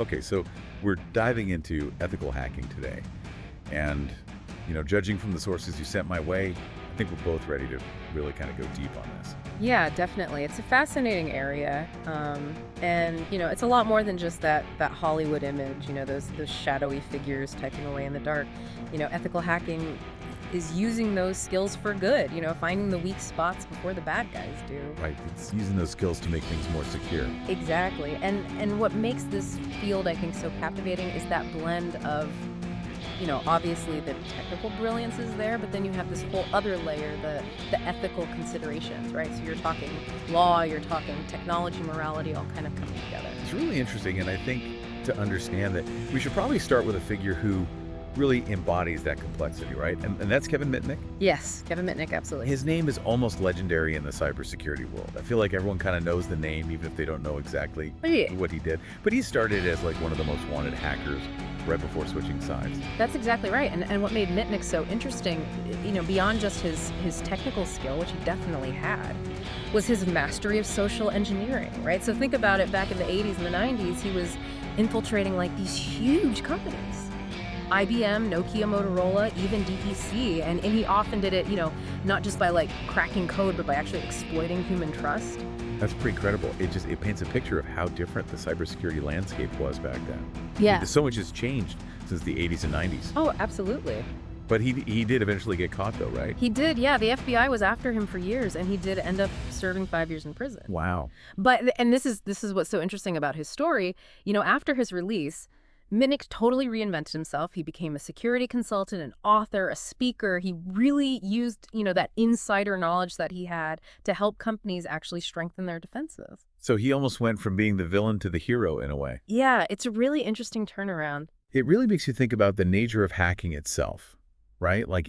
Okay, so we're diving into ethical hacking today. And, judging from the sources you sent my way, I think we're both ready to really kind of go deep on this. Yeah, definitely. It's a fascinating area, and it's a lot more than just that Hollywood image. Those shadowy figures typing away in the dark. Ethical hacking is using those skills for good. Finding the weak spots before the bad guys do. Right, it's using those skills to make things more secure. Exactly. And what makes this field, I think, so captivating is that blend of obviously the technical brilliance is there, but then you have this whole other layer, the ethical considerations, right? So you're talking law, you're talking technology, morality, all kind of coming together. It's really interesting, and I think to understand that, we should probably start with a figure who really embodies that complexity, right? And that's Kevin Mitnick. Yes, Kevin Mitnick, absolutely. His name is almost legendary in the cybersecurity world. I feel like everyone kind of knows the name, even if they don't know exactly Yeah. what he did. But he started as like one of the most wanted hackers right before switching sides. That's exactly right. And what made Mitnick so interesting, beyond just his technical skill, which he definitely had, was his mastery of social engineering, right? So think about it, back in the 80s and the 90s, he was infiltrating like these huge companies. IBM, Nokia, Motorola, even DTC, and he often did it, not just by like cracking code, but by actually exploiting human trust. That's pretty credible. It paints a picture of how different the cybersecurity landscape was back then. Yeah. So much has changed since the 80s and 90s. Oh, absolutely. But he did eventually get caught though, right? He did, yeah. The FBI was after him for years, and he did end up serving 5 years in prison. Wow. And this is what's so interesting about his story. After his release, Minnick totally reinvented himself. He became a security consultant, an author, a speaker. He really used, that insider knowledge that he had to help companies actually strengthen their defenses. So he almost went from being the villain to the hero in a way. Yeah, it's a really interesting turnaround. It really makes you think about the nature of hacking itself, right? Like,